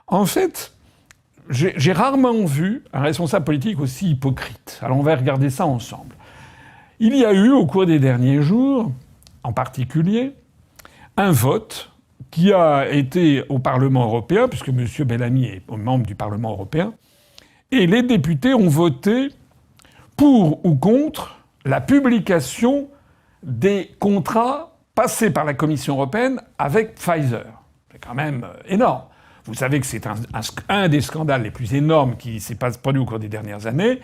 En fait, j'ai rarement vu un responsable politique aussi hypocrite. Alors on va regarder ça ensemble. Il y a eu, au cours des derniers jours, en particulier, un vote qui a été au Parlement européen, puisque M. Bellamy est membre du Parlement européen, et les députés ont voté pour ou contre la publication des contrats passés par la Commission européenne avec Pfizer. C'est quand même énorme. Vous savez que c'est un des scandales les plus énormes qui s'est produit au cours des dernières années.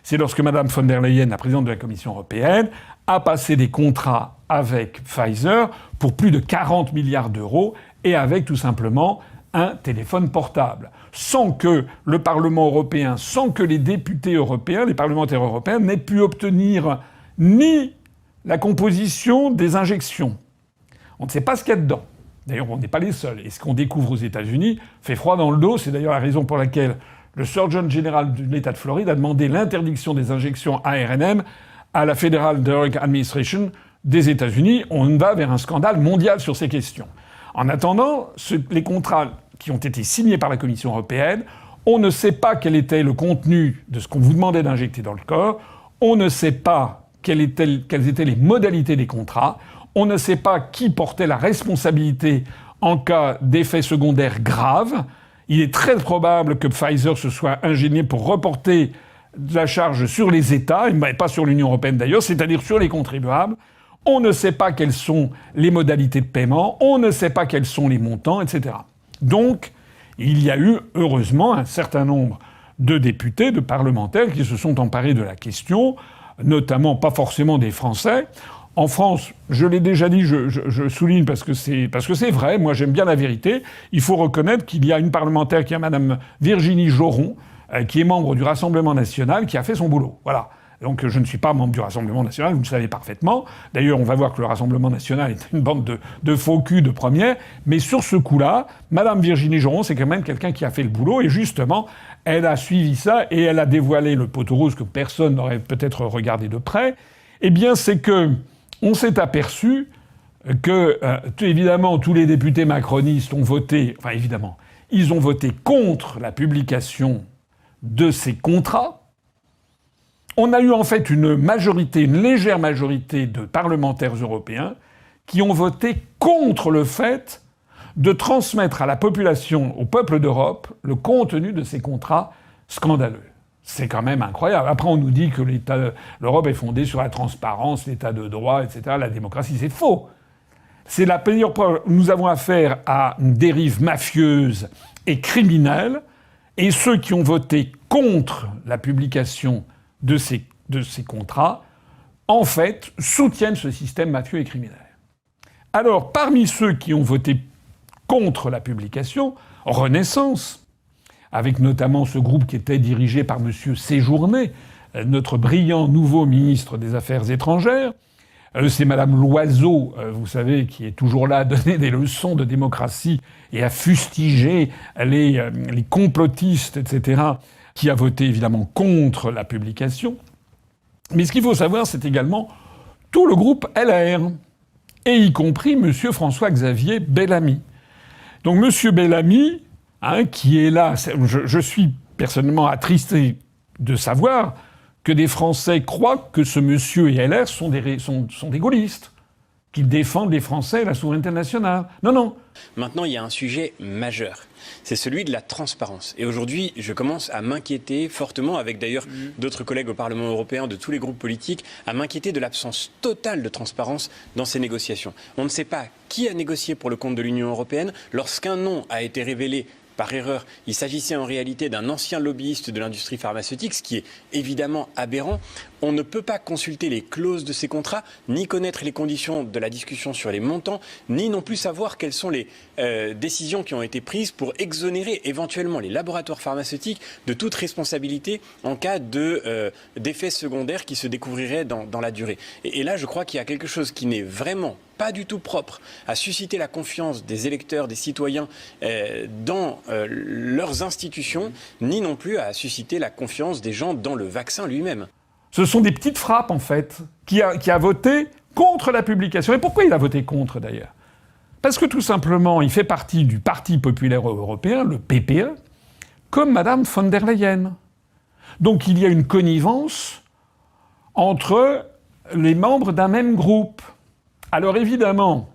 C'est lorsque Mme von der Leyen, la présidente de la Commission européenne, a passé des contrats avec Pfizer pour plus de 40 milliards d'euros et avec tout simplement un téléphone portable. Sans que le Parlement européen, sans que les députés européens, les parlementaires européens n'aient pu obtenir ni la composition des injections. On ne sait pas ce qu'il y a dedans. D'ailleurs, on n'est pas les seuls. Et ce qu'on découvre aux États-Unis fait froid dans le dos. C'est d'ailleurs la raison pour laquelle le Surgeon General de l'État de Floride a demandé l'interdiction des injections ARNM à la Federal Drug Administration des États-Unis. On va vers un scandale mondial sur ces questions. En attendant, les contrats qui ont été signés par la Commission européenne, on ne sait pas quel était le contenu de ce qu'on vous demandait d'injecter dans le corps. On ne sait pas quelles étaient les modalités des contrats. On ne sait pas qui portait la responsabilité en cas d'effets secondaires graves. Il est très probable que Pfizer se soit ingénié pour reporter de la charge sur les États, et pas sur l'Union européenne d'ailleurs, c'est-à-dire sur les contribuables. On ne sait pas quelles sont les modalités de paiement, on ne sait pas quels sont les montants, etc. Donc, il y a eu, heureusement, un certain nombre de députés, de parlementaires qui se sont emparés de la question, notamment pas forcément des Français. En France, je l'ai déjà dit, je souligne parce que c'est vrai, moi j'aime bien la vérité, il faut reconnaître qu'il y a une parlementaire qui est Mme Virginie Joron, qui est membre du Rassemblement national, qui a fait son boulot. Voilà. Donc je ne suis pas membre du Rassemblement national, vous le savez parfaitement. D'ailleurs, on va voir que le Rassemblement national est une bande de faux culs de première. Mais sur ce coup-là, Mme Virginie Joron, c'est quand même quelqu'un qui a fait le boulot. Et justement, elle a suivi ça et elle a dévoilé le poteau rose que personne n'aurait peut-être regardé de près. Eh bien, c'est que on s'est aperçu que, évidemment, tous les députés macronistes ont voté... Enfin, évidemment, ils ont voté contre la publication de ces contrats. On a eu en fait une légère majorité de parlementaires européens qui ont voté contre le fait de transmettre à la population, au peuple d'Europe, le contenu de ces contrats scandaleux. C'est quand même incroyable. Après, on nous dit que l'Europe est fondée sur la transparence, l'état de droit, etc., la démocratie. C'est faux. C'est la pire preuve. Nous avons affaire à une dérive mafieuse et criminelle, et ceux qui ont voté contre la publication de ces contrats, en fait, soutiennent ce système mafieux et criminel. Alors, parmi ceux qui ont voté contre la publication, Renaissance, avec notamment ce groupe qui était dirigé par M. Séjourné, notre brillant nouveau ministre des Affaires étrangères. C'est Mme Loiseau, vous savez, qui est toujours là à donner des leçons de démocratie et à fustiger les complotistes, etc., qui a voté évidemment contre la publication. Mais ce qu'il faut savoir, c'est également tout le groupe LR, et y compris M. François-Xavier Bellamy. Donc M. Bellamy, qui est là, je suis personnellement attristé de savoir que des Français croient que ce monsieur et LR sont des gaullistes, qu'ils défendent les Français et la souveraineté nationale. Non, non. Maintenant, il y a un sujet majeur. C'est celui de la transparence. Et aujourd'hui, je commence à m'inquiéter fortement, avec d'ailleurs d'autres collègues au Parlement européen, de tous les groupes politiques, à m'inquiéter de l'absence totale de transparence dans ces négociations. On ne sait pas qui a négocié pour le compte de l'Union européenne. Lorsqu'un nom a été révélé par erreur, il s'agissait en réalité d'un ancien lobbyiste de l'industrie pharmaceutique, ce qui est évidemment aberrant. On ne peut pas consulter les clauses de ces contrats, ni connaître les conditions de la discussion sur les montants, ni non plus savoir quelles sont les décisions qui ont été prises pour exonérer éventuellement les laboratoires pharmaceutiques de toute responsabilité en cas d'effets secondaires qui se découvriraient dans la durée. Et là, je crois qu'il y a quelque chose qui n'est vraiment pas du tout propre à susciter la confiance des électeurs, des citoyens dans leurs institutions, ni non plus à susciter la confiance des gens dans le vaccin lui-même. Ce sont des petites frappes, en fait, qui a voté contre la publication. Et pourquoi il a voté contre, d'ailleurs ? Parce que tout simplement, il fait partie du Parti populaire européen, le PPE, comme Madame von der Leyen. Donc il y a une connivence entre les membres d'un même groupe. Alors évidemment,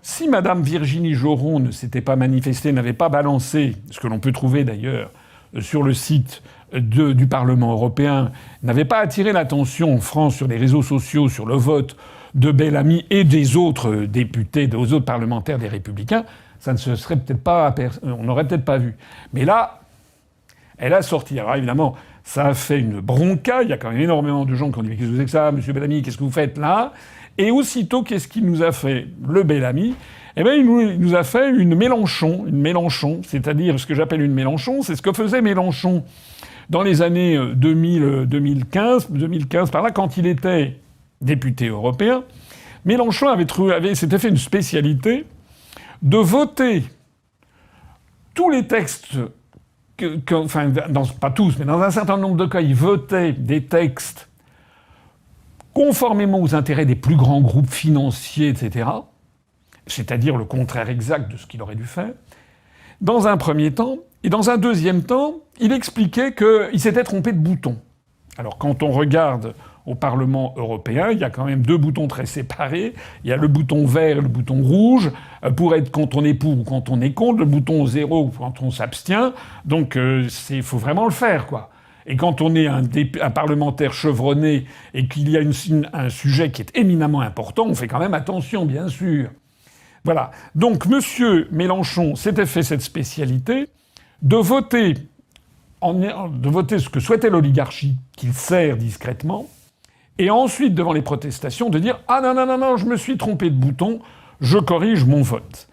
si Madame Virginie Joron ne s'était pas manifestée, n'avait pas balancé, ce que l'on peut trouver d'ailleurs sur le site du Parlement européen, n'avait pas attiré l'attention en France sur les réseaux sociaux sur le vote de Bellamy et des autres députés, des autres parlementaires des Républicains, ça ne se serait peut-être pas, on n'aurait peut-être pas vu. Mais là, elle a sorti. Alors évidemment, ça a fait une bronca. Il y a quand même énormément de gens qui ont dit « Mais qu'est-ce que c'est que ça, monsieur Bellamy? Qu'est-ce que vous faites là ?» Et aussitôt, qu'est-ce qu'il nous a fait, le Bellamy? Eh bien, il nous a fait une Mélenchon. C'est-à-dire, ce que j'appelle une Mélenchon, c'est ce que faisait Mélenchon dans les années 2015 par là, quand il était député européen. Mélenchon s'était fait une spécialité de voter tous les textes, pas tous, mais dans un certain nombre de cas, il votait des textes conformément aux intérêts des plus grands groupes financiers, etc., c'est-à-dire le contraire exact de ce qu'il aurait dû faire, dans un premier temps. Et dans un deuxième temps, il expliquait qu'il s'était trompé de bouton. Alors quand on regarde au Parlement européen, il y a quand même deux boutons très séparés. Il y a le bouton vert et le bouton rouge, pour être quand on est pour ou quand on est contre, le bouton 0 quand on s'abstient. Donc il faut vraiment le faire, quoi. Et quand on est un parlementaire chevronné et qu'il y a un sujet qui est éminemment important, on fait quand même attention, bien sûr. Voilà. Donc monsieur Mélenchon s'était fait cette spécialité de voter ce que souhaitait l'oligarchie, qu'il sert discrètement, et ensuite, devant les protestations, de dire « Ah non, je me suis trompé de bouton, je corrige mon vote ».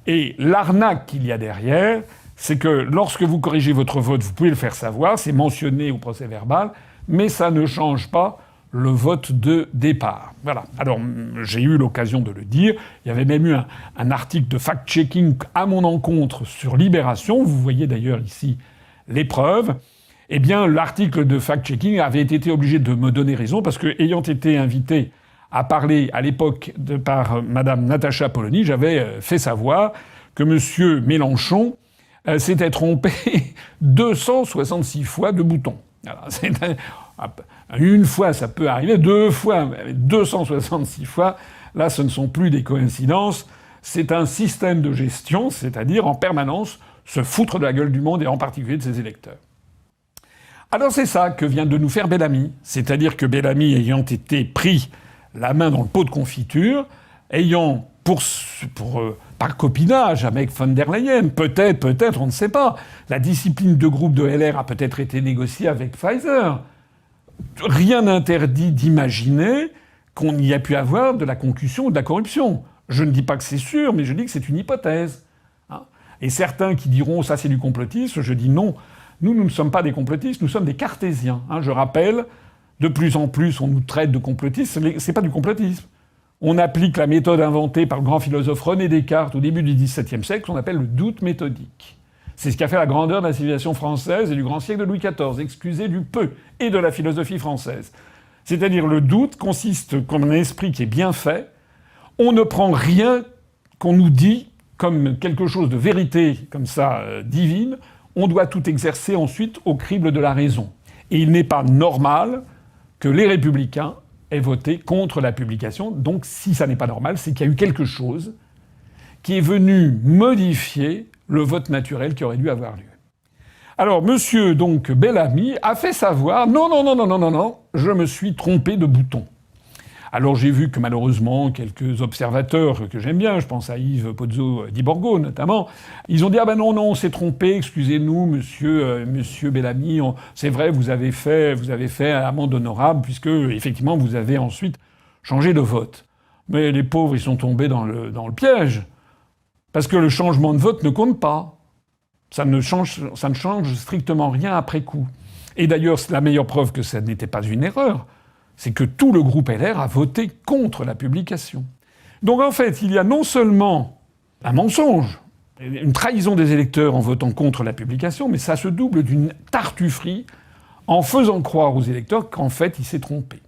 Et l'arnaque qu'il y a derrière, c'est que lorsque vous corrigez votre vote, vous pouvez le faire savoir, c'est mentionné au procès-verbal, mais ça ne change pas le vote de départ. Voilà. Alors, j'ai eu l'occasion de le dire. Il y avait même eu un article de fact-checking à mon encontre sur Libération. Vous voyez d'ailleurs ici les preuves. Eh bien, l'article de fact-checking avait été obligé de me donner raison parce que, ayant été invité à parler à l'époque par Madame Natacha Polony, j'avais fait savoir que Monsieur Mélenchon s'était trompé 266 fois de bouton. Alors, une fois, ça peut arriver, deux fois, 266 fois, là, ce ne sont plus des coïncidences, c'est un système de gestion, c'est-à-dire en permanence se foutre de la gueule du monde et en particulier de ses électeurs. Alors c'est ça que vient de nous faire Bellamy, c'est-à-dire que Bellamy ayant été pris la main dans le pot de confiture, ayant par copinage avec von der Leyen, peut-être, on ne sait pas. La discipline de groupe de LR a peut-être été négociée avec Pfizer. Rien n'interdit d'imaginer qu'on y a pu avoir de la concussion ou de la corruption. Je ne dis pas que c'est sûr, mais je dis que c'est une hypothèse. Et certains qui diront « ça c'est du complotisme », je dis non. Nous ne sommes pas des complotistes, nous sommes des cartésiens. Je rappelle, de plus en plus on nous traite de complotistes, c'est pas du complotisme. On applique la méthode inventée par le grand philosophe René Descartes au début du XVIIe siècle, qu'on appelle le doute méthodique. C'est ce qui a fait la grandeur de la civilisation française et du grand siècle de Louis XIV, excusez du peu, et de la philosophie française. C'est-à-dire le doute consiste comme un esprit qui est bien fait, on ne prend rien qu'on nous dit comme quelque chose de vérité, comme ça, divine, on doit tout exercer ensuite au crible de la raison. Et il n'est pas normal que les Républicains aient voté contre la publication. Donc si ça n'est pas normal, c'est qu'il y a eu quelque chose qui est venu modifier le vote naturel qui aurait dû avoir lieu. Alors monsieur donc Bellamy a fait savoir « Non, je me suis trompé de bouton ». Alors j'ai vu que malheureusement quelques observateurs que j'aime bien, je pense à Yves Pozzo di Borgo notamment, ils ont dit « Ah ben non, on s'est trompé, excusez-nous monsieur Bellamy, c'est vrai, vous avez fait amende honorable puisque effectivement vous avez ensuite changé de vote. » Mais les pauvres, ils sont tombés dans le piège. Parce que le changement de vote ne compte pas. Ça ne change strictement rien après coup. Et d'ailleurs, la meilleure preuve que ça n'était pas une erreur, c'est que tout le groupe LR a voté contre la publication. Donc en fait, il y a non seulement un mensonge, une trahison des électeurs en votant contre la publication, mais ça se double d'une tartufferie en faisant croire aux électeurs qu'en fait, il s'est trompé.